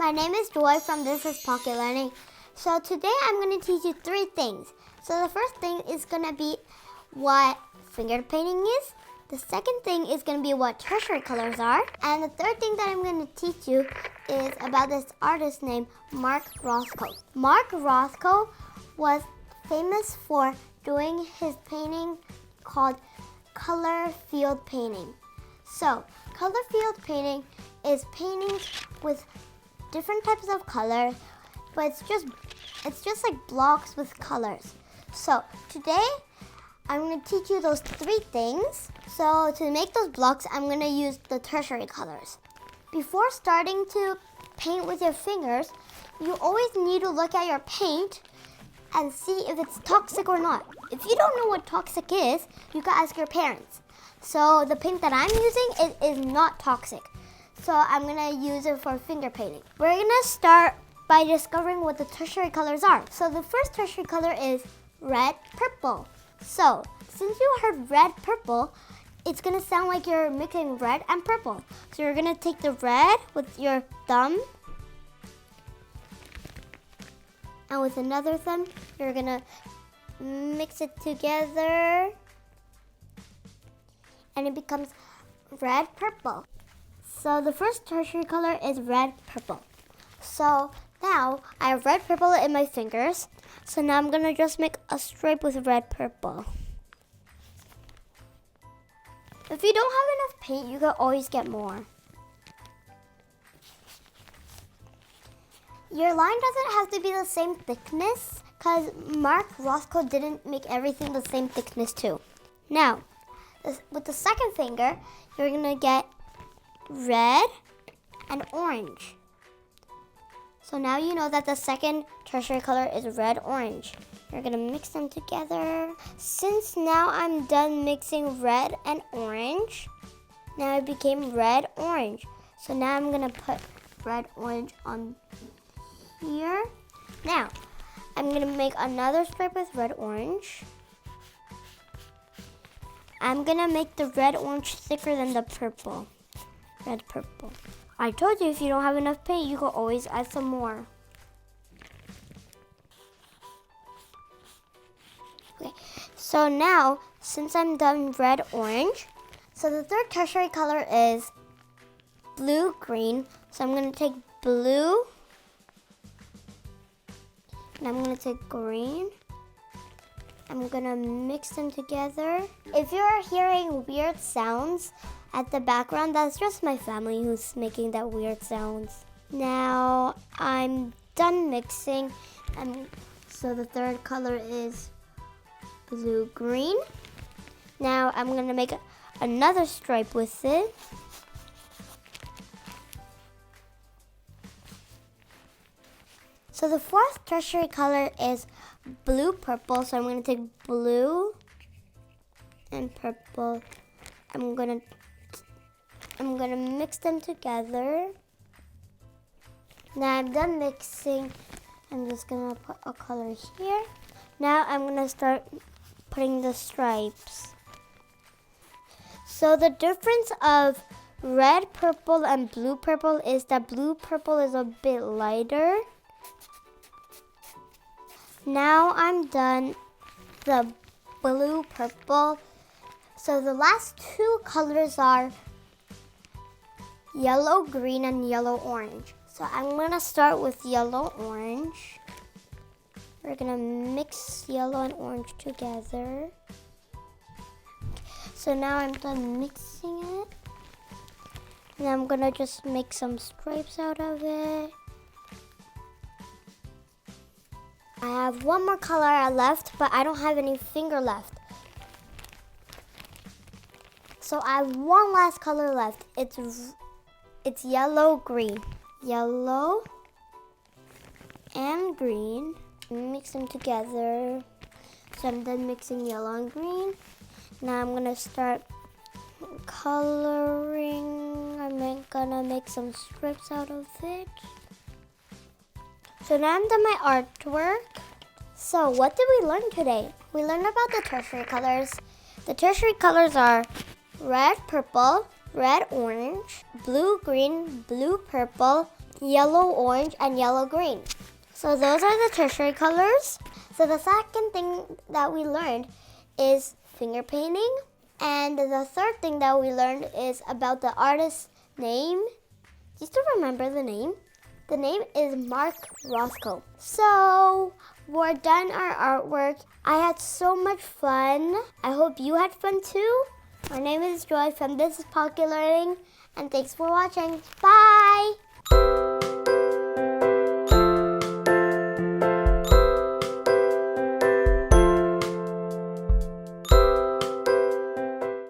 my name is Joy from This is Pocket Learning. So today I'm going to teach you 3 things. So the first thing is going to be what finger painting is. The second thing is going to be what tertiary colors are. And the third thing that I'm going to teach you is about this artist named Mark Rothko. Mark Rothko was famous for doing his painting called color field painting. So color field painting is painting with different types of color, but it's just like blocks with colors. So today I'm going to teach you those 3 things. So to make those blocks, I'm going to use the tertiary colors. Before starting to paint with your fingers, you always need to look at your paint and see if it's toxic or not. If you don't know what toxic is, you can ask your parents. So the paint that I'm using is not toxic. So I'm going to use it for finger painting. We're going to start by discovering what the tertiary colors are. So the first tertiary color is red, purple. So since you heard red, purple, it's going to sound like you're mixing red and purple. So you're going to take the red with your thumb, and with another thumb, you're going to mix it together, and it becomes red, purple. So the first tertiary color is red, purple. So now I have red, purple in my fingers. So now I'm going to just make a stripe with red, purple. If you don't have enough paint, you can always get more. Your line doesn't have to be the same thickness because Mark Rothko didn't make everything the same thickness too. Now, with the second finger, you're going to get red and orange. So now you know that the second tertiary color is red, orange. You're going to mix them together. Since now I'm done mixing red and orange, now it became red, orange. So now I'm going to put red, orange on here. Now, I'm going to make another stripe with red, orange. I'm going to make the red, orange thicker than the purple. Red, purple. I told you if you don't have enough paint, you can always add some more. Okay, so now, since I'm done red, orange, so the third tertiary color is blue, green. So I'm going to take blue, and I'm going to take green. I'm going to mix them together. If you're hearing weird sounds at the background, that's just my family who's making that weird sounds. Now I'm done mixing, and so the third color is blue, green. Now I'm going to make another stripe with it. So the fourth tertiary color is blue, purple. So I'm going to take blue and purple. I'm going to mix them together. Now I'm done mixing. I'm just going to put a color here. Now I'm going to start putting the stripes. So the difference of red, purple, and blue, purple is that blue, purple is a bit lighter. Now I'm done the blue, purple. So the last 2 colors are yellow, green, and yellow, orange. So I'm going to start with yellow, orange. We're going to mix yellow and orange together. So now I'm done mixing it. And I'm going to just make some stripes out of it. I have one more color left, but I don't have any finger left. So I have one last color left. It's yellow, green. Yellow and green. Mix them together. So I'm done mixing yellow and green. Now I'm gonna start coloring. I'm gonna make some strips out of it. So now I'm done my artwork. So what did we learn today? We learned about the tertiary colors. The tertiary colors are red, purple, red, orange, blue, green, blue, purple, yellow, orange, and yellow, green. So those are the tertiary colors. So the second thing that we learned is finger painting. And the third thing that we learned is about the artist's name. Do you still remember the name? The name is Mark Rothko. So we're done our artwork. I had so much fun. I hope you had fun too. My name is Joy from This is Pocket Learning, and thanks for watching. Bye!